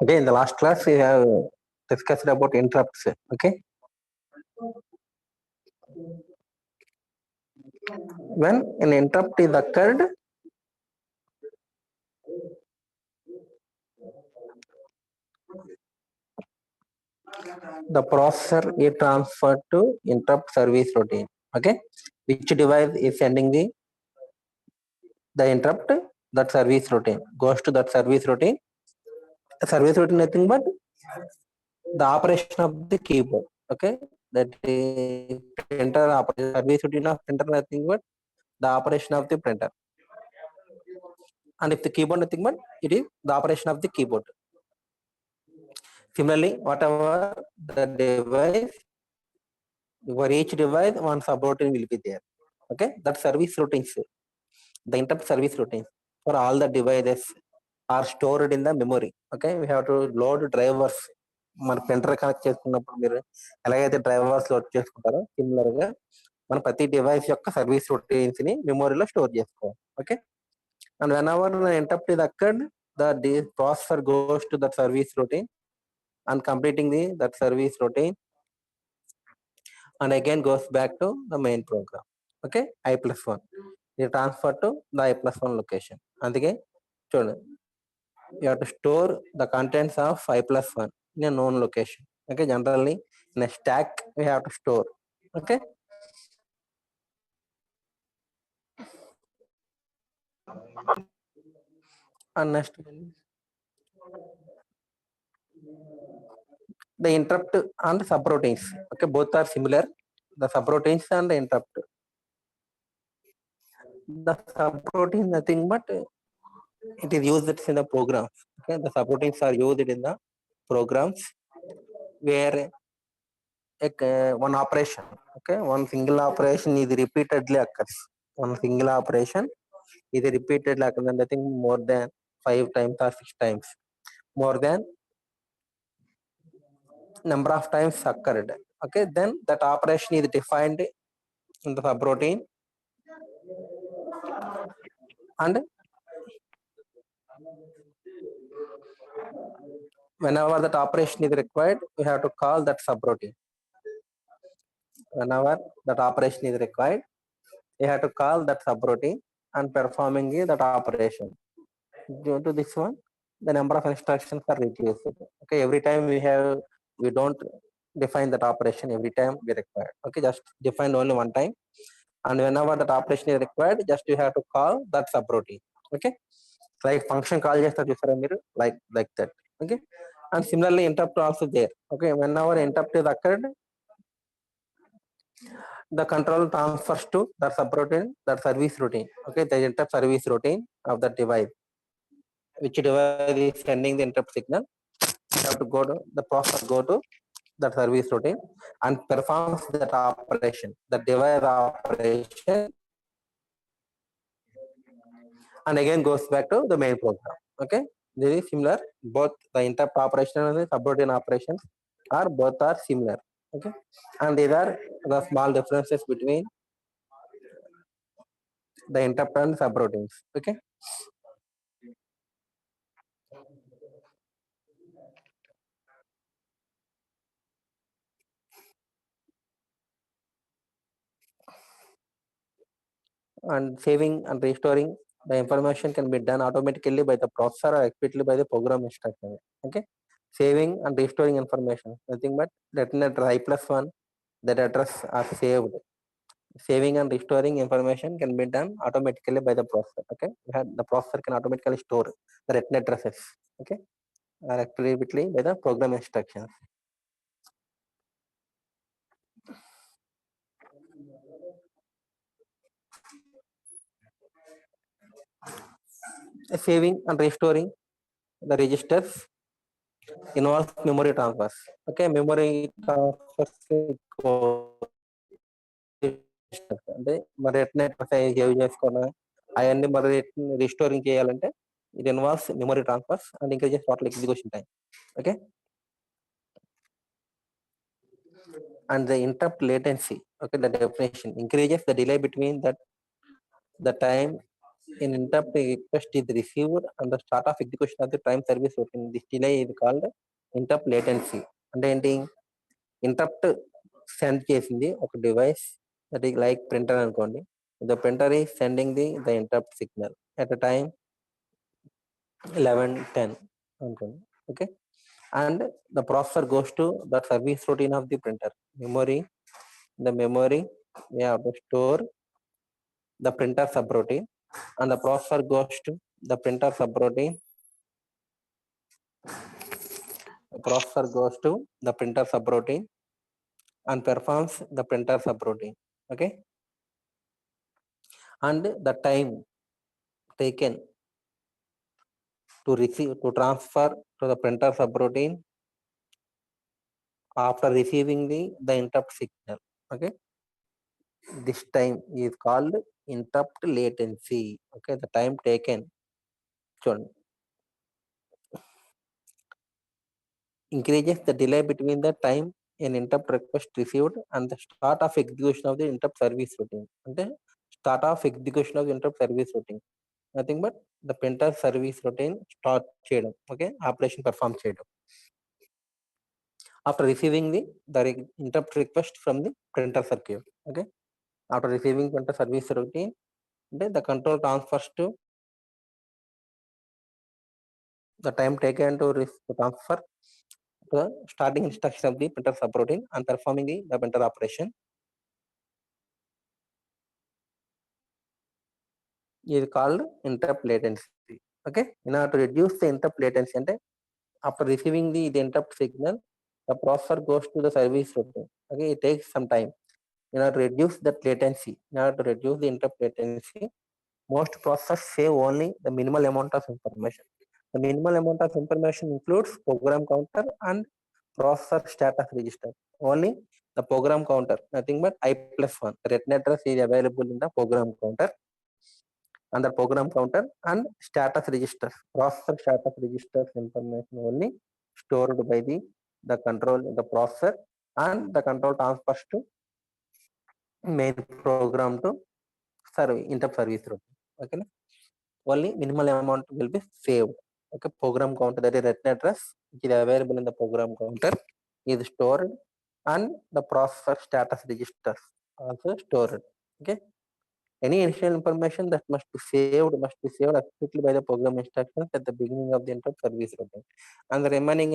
Okay, in the last class we have discussed about interrupts. Okay, when an interrupt is occurred, the processor is transferred to interrupt service routine. Okay, which device is sending the interrupt? That service routine goes to that service routine. The service routine nothing but the operation of the keyboard. Okay, that printer operation, service routine of printer nothing but the operation of the printer. And if the keyboard nothing but it is the operation of the keyboard. Similarly, whatever the device, for each device, one subroutine will be there. Okay, that service routines, the interrupt service routines for all the devices are stored in the memory. Okay, we have to load drivers. మన printer connect చేసుకున్నప్పుడు మీరు ఎలాగైతే drivers load చేసుకుంటారో similar గా మన ప్రతి device యొక్క service routines ని మెమొరీలో స్టోర్ చేసుకోవాలి. Okay, and when our interrupt is occurred, the processor goes to the service routine and completing that service routine and again goes back to the main program. Okay, I+1 is transferred to the I+1 location. అందుకే చూడండి, you have to store the contents of I+1 in a known location. Okay, generally in a stack we have to store. Okay, and next the interrupt and subroutines. Okay, both are similar, the subroutines and the interrupt. The subroutine nothing but it is used in the programs. Okay, the subroutines are used in the programs where one operation, okay, one single operation is repeatedly occurs. One single operation is repeatedly occurs, nothing more than 5 times or 6 times, more than number of times occurred. Okay, then that operation is defined in the subroutine, and whenever that operation is required, we have to call that subroutine. Whenever that operation is required, we have to call that subroutine and performing that operation. Due to this one, the number of instructions are reduced. Okay, every time we don't define that operation every time we require. Okay, just define only one time, and whenever that operation is required, just you have to call that subroutine. Okay, like function call chestar chusara meeru, like that. Okay, and similarly interrupt also there. Okay, whenever interrupt is occurred, the control transfers to that subroutine, that service routine. Okay, the interrupt service routine of the device, which device is sending the interrupt signal. You have to go to the process, go to that service routine and performs that operation, the device operation, and again goes back to the main program. Okay, this is similar. Both the interrupt operation and the subroutine operations are both are similar. Okay, and these are the small differences between the interrupt and subroutines. Okay, and saving and restoring the information can be done automatically by the processor or explicitly by the program instruction. Okay, saving and restoring information, nothing but letting address I plus one, that address are saved. Saving and restoring information can be done automatically by the processor. Okay, the processor can automatically store the written addresses. Okay, or explicitly by the program instructions. Saving and restoring the registers involves memory transfers. Okay, memory transfers అంటే మరి ఎట్లా save చేసుకోవడం అవన్నీ మరి restoring చేయాలంటే it involves memory transfers and increases total execution time. Okay, and the interrupt latency. Okay, the definition increases the delay between the time an interrupt request is received and the start of execution of the time service routine. This delay is called interrupt latency. అంటే ఏంటి, interrupt send చేసింది ఒక device, that is like printer అనుకోండి. The printer is sending the interrupt signal at a time 11:10 అనుకోండి. Okay, and the processor goes to the service routine of the printer memory. The memory we have to store the printer subroutine and the processor goes to the printer subroutine. The processor goes to the printer subroutine and performs the printer subroutine. Okay, and the time taken to receive to transfer to the printer subroutine after receiving the interrupt signal. Okay, this time is called interrupt latency. Okay, the time taken చూడండి increases the delay between the time an interrupt request received and the start of execution of the interrupt service routine. అంటే start of execution of the interrupt service routine, nothing but the printer service routine start చేయడం. Okay, operation perform చేయడం after receiving the interrupt request from the printer circuit. Okay, after receiving printer service routine, the control transfers to the time taken to transfer the starting instruction of the printer subroutine and performing the printer operation is called interrupt latency. Okay, in order to reduce the interrupt latency, and after receiving the interrupt signal, the processor goes to the service routine. Okay, it takes some time. In order to reduce that latency, in order to reduce the interrupt latency, most processors save only the minimal amount of information. The minimal amount of information includes program counter and processor status register. Only the program counter, nothing but I plus one. The return address is available in the program counter and the program counter and status registers. Processor status registers information only stored by the control the processor and the control transfers to main program to interrupt service routine. Okay, only minimal amount will be saved. Okay, program counter, that is return address which is available in the program counter is stored and the processor status registers also stored. Okay, any initial information that must be saved explicitly by the program instructions at the beginning of the interrupt service routine, and the remaining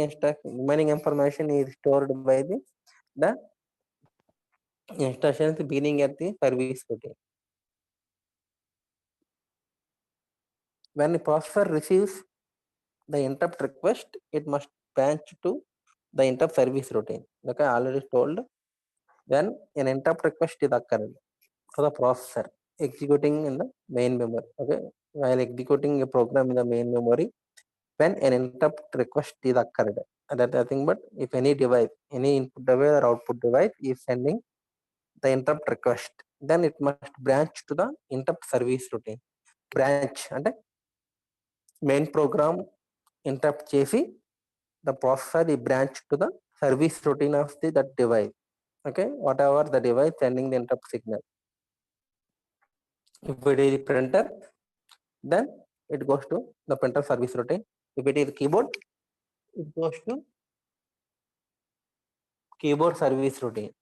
information is stored by the instructions beginning at the service routine. When the processor receives the interrupt request, it must branch to the interrupt service routine. Like I already told, when an interrupt request is occurred for the processor executing in the main memory. Okay, while executing a program in the main memory, when an interrupt request is occurred, that nothing but if any device, any input device or output device is sending the interrupt request, then it must branch to the interrupt service routine. Branch అంటే main program interrupt చేసి the processor is branch to the service routine of that device. Okay, whatever the device sending the interrupt signal. If it is printer, then it goes to the printer service routine. If it is keyboard, it goes to keyboard service routine.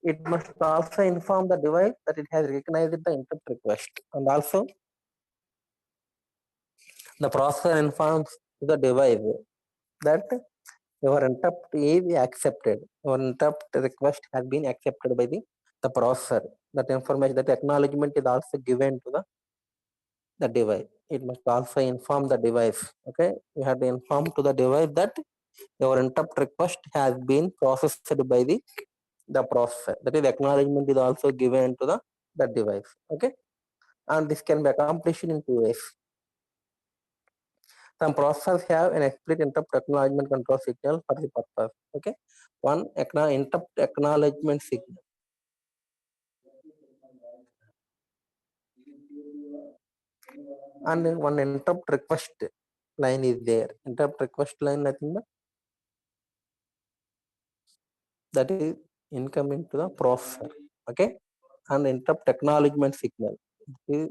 it must also inform the device that it has recognized the interrupt request, and also the processor informs the device that your interrupt is accepted. Your interrupt request has been accepted by the processor. That information, that acknowledgement is also given to the device. It must also inform the device. Okay, you have to inform to the device that your interrupt request has been processed by the processor. That is, acknowledgement is also given to the device. Okay, and this can be accomplished in two ways. Some processors have an explicit interrupt acknowledgement control signal for the purpose. Okay, one interrupt acknowledgement signal, and one interrupt request line is there. Interrupt request line, nothing but that is incoming to the processor. Okay, and interrupt acknowledgement signal. This is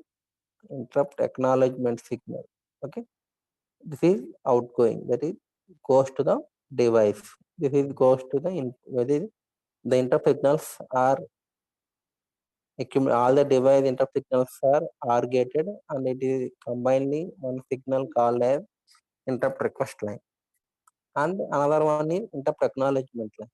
interrupt acknowledgement signal. Okay, this is outgoing. That is goes to the device. This is goes to the interrupt signals are all the device interrupt signals are aggregated, and it is combinedly one signal called as interrupt request line, and another one is interrupt acknowledgement line.